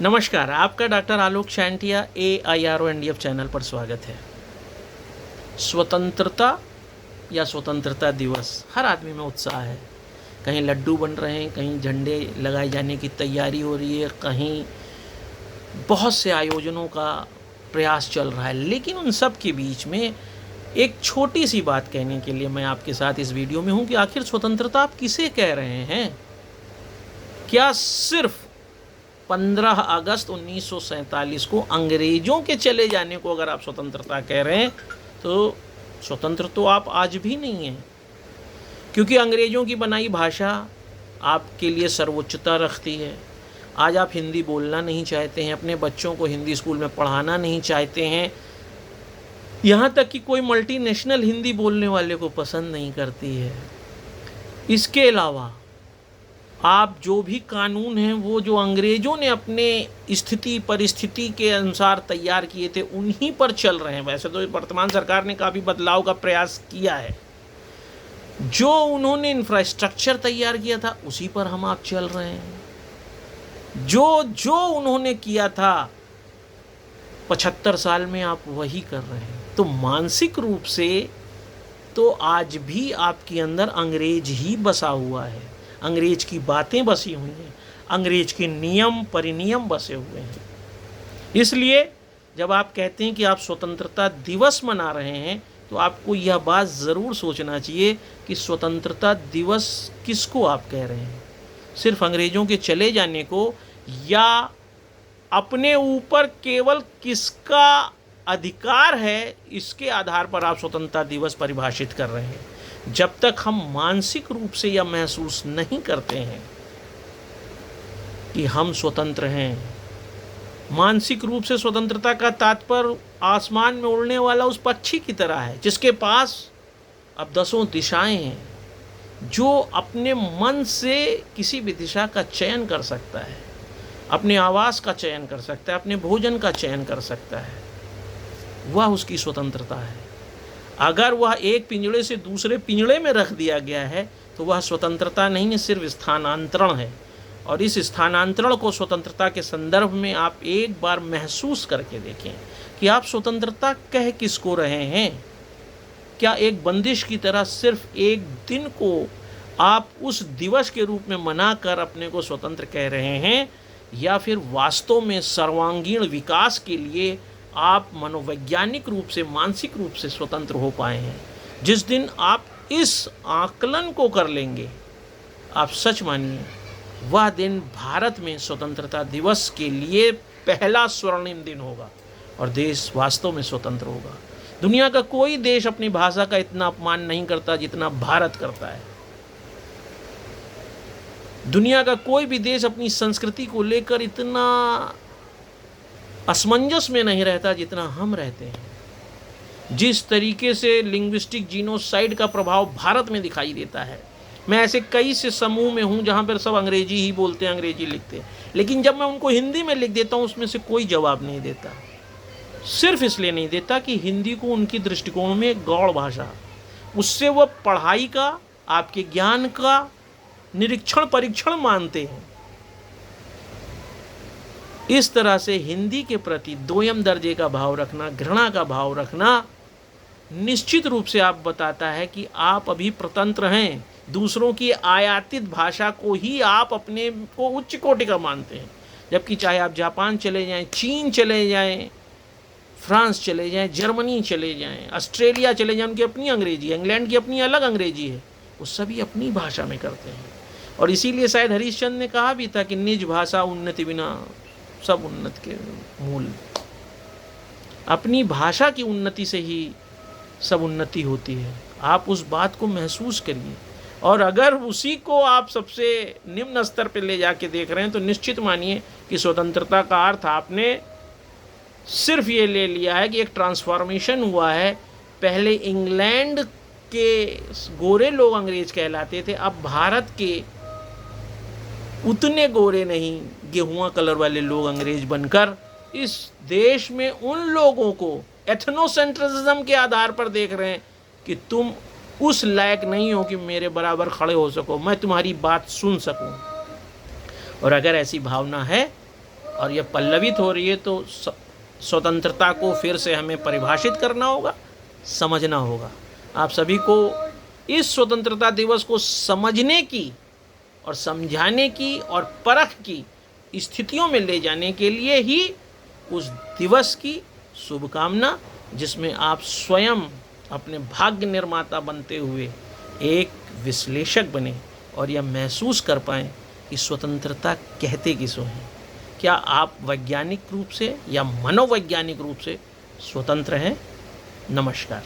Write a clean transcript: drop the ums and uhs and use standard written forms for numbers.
नमस्कार, आपका डॉक्टर आलोक शांटिया AIRO-NDF channel पर स्वागत है। स्वतंत्रता या स्वतंत्रता दिवस, हर आदमी में उत्साह है। कहीं लड्डू बन रहे हैं, कहीं झंडे लगाए जाने की तैयारी हो रही है, कहीं बहुत से आयोजनों का प्रयास चल रहा है। लेकिन उन सब के बीच में एक छोटी सी बात कहने के लिए मैं आपके साथ इस वीडियो में हूँ कि आखिर स्वतंत्रता आप किसे कह रहे हैं? क्या सिर्फ 15 अगस्त 1947 को अंग्रेज़ों के चले जाने को अगर आप स्वतंत्रता कह रहे हैं तो स्वतंत्र तो आप आज भी नहीं हैं, क्योंकि अंग्रेज़ों की बनाई भाषा आपके लिए सर्वोच्चता रखती है। आज आप हिंदी बोलना नहीं चाहते हैं, अपने बच्चों को हिंदी स्कूल में पढ़ाना नहीं चाहते हैं, यहाँ तक कि कोई मल्टीनेशनल हिंदी बोलने वाले को पसंद नहीं करती है। इसके अलावा आप जो भी कानून हैं वो जो अंग्रेज़ों ने अपने स्थिति परिस्थिति के अनुसार तैयार किए थे उन्हीं पर चल रहे हैं। वैसे तो वर्तमान सरकार ने काफ़ी बदलाव का प्रयास किया है, जो उन्होंने इंफ्रास्ट्रक्चर तैयार किया था उसी पर हम आप चल रहे हैं। जो उन्होंने किया था 75 साल में आप वही कर रहे हैं। तो मानसिक रूप से तो आज भी आपके अंदर अंग्रेज ही बसा हुआ है, अंग्रेज की बातें बसी हुई हैं, अंग्रेज के नियम परिनियम बसे हुए हैं। इसलिए जब आप कहते हैं कि आप स्वतंत्रता दिवस मना रहे हैं तो आपको यह बात ज़रूर सोचना चाहिए कि स्वतंत्रता दिवस किसको आप कह रहे हैं? सिर्फ अंग्रेज़ों के चले जाने को, या अपने ऊपर केवल किसका अधिकार है इसके आधार पर आप स्वतंत्रता दिवस परिभाषित कर रहे हैं? जब तक हम मानसिक रूप से यह महसूस नहीं करते हैं कि हम स्वतंत्र हैं, मानसिक रूप से स्वतंत्रता का तात्पर्य आसमान में उड़ने वाला उस पक्षी की तरह है जिसके पास अब 10 दिशाएं हैं, जो अपने मन से किसी भी दिशा का चयन कर सकता है, अपने आवास का चयन कर सकता है, अपने भोजन का चयन कर सकता है। वह उसकी स्वतंत्रता है। अगर वह एक पिंजड़े से दूसरे पिंजड़े में रख दिया गया है तो वह स्वतंत्रता नहीं है, सिर्फ स्थानांतरण है। और इस स्थानांतरण को स्वतंत्रता के संदर्भ में आप एक बार महसूस करके देखें कि आप स्वतंत्रता कह किसको रहे हैं। क्या एक बंदिश की तरह सिर्फ एक दिन को आप उस दिवस के रूप में मनाकर अपने को स्वतंत्र कह रहे हैं, या फिर वास्तव में सर्वांगीण विकास के लिए आप मनोवैज्ञानिक रूप से मानसिक रूप से स्वतंत्र हो पाए हैं? जिस दिन आप इस आकलन को कर लेंगे, आप सच मानिए वह दिन भारत में स्वतंत्रता दिवस के लिए पहला स्वर्णिम दिन होगा और देश वास्तव में स्वतंत्र होगा। दुनिया का कोई देश अपनी भाषा का इतना अपमान नहीं करता जितना भारत करता है। दुनिया का कोई भी देश अपनी संस्कृति को लेकर इतना असमंजस में नहीं रहता जितना हम रहते हैं। जिस तरीके से लिंग्विस्टिक जीनोसाइड का प्रभाव भारत में दिखाई देता है, मैं ऐसे कई से समूह में हूँ जहाँ पर सब अंग्रेजी ही बोलते हैं, अंग्रेजी लिखते हैं, लेकिन जब मैं उनको हिंदी में लिख देता हूँ उसमें से कोई जवाब नहीं देता। सिर्फ इसलिए नहीं देता कि हिंदी को उनकी दृष्टिकोण में एक गौड़ भाषा, उससे वह पढ़ाई का, आपके ज्ञान का निरीक्षण परीक्षण मानते हैं। इस तरह से हिंदी के प्रति दोयम दर्जे का भाव रखना, घृणा का भाव रखना निश्चित रूप से आप बताता है कि आप अभी प्रतंत्र हैं। दूसरों की आयातित भाषा को ही आप अपने को उच्च कोटि का मानते हैं, जबकि चाहे आप जापान चले जाएं, चीन चले जाएं, फ्रांस चले जाएं, जर्मनी चले जाएं, ऑस्ट्रेलिया चले जाएं, उनकी अपनी अंग्रेजी है, इंग्लैंड की अपनी अलग अंग्रेजी है, वो सभी अपनी भाषा में करते हैं। और इसीलिए शायद हरीशचंद्र ने कहा भी था कि निज भाषा उन्नति बिना सब उन्नति के मूल। अपनी भाषा की उन्नति से ही सब उन्नति होती है। आप उस बात को महसूस करिए, और अगर उसी को आप सबसे निम्न स्तर पर ले जाके देख रहे हैं तो निश्चित मानिए कि स्वतंत्रता का अर्थ आपने सिर्फ ये ले लिया है कि एक ट्रांसफॉर्मेशन हुआ है। पहले इंग्लैंड के गोरे लोग अंग्रेज कहलाते थे, अब भारत के उतने गोरे नहीं, गेहुआ कलर वाले लोग अंग्रेज बनकर इस देश में उन लोगों को एथनोसेंट्रिज्म के आधार पर देख रहे हैं कि तुम उस लायक नहीं हो कि मेरे बराबर खड़े हो सको, मैं तुम्हारी बात सुन सकूं। और अगर ऐसी भावना है और यह पल्लवित हो रही है तो स्वतंत्रता को फिर से हमें परिभाषित करना होगा, समझना होगा। आप सभी को इस स्वतंत्रता दिवस को समझने की और समझाने की और परख की स्थितियों में ले जाने के लिए ही उस दिवस की शुभकामना, जिसमें आप स्वयं अपने भाग्य निर्माता बनते हुए एक विश्लेषक बने और यह महसूस कर पाएं कि स्वतंत्रता कहते किसको हैं। क्या आप वैज्ञानिक रूप से या मनोवैज्ञानिक रूप से स्वतंत्र हैं? नमस्कार।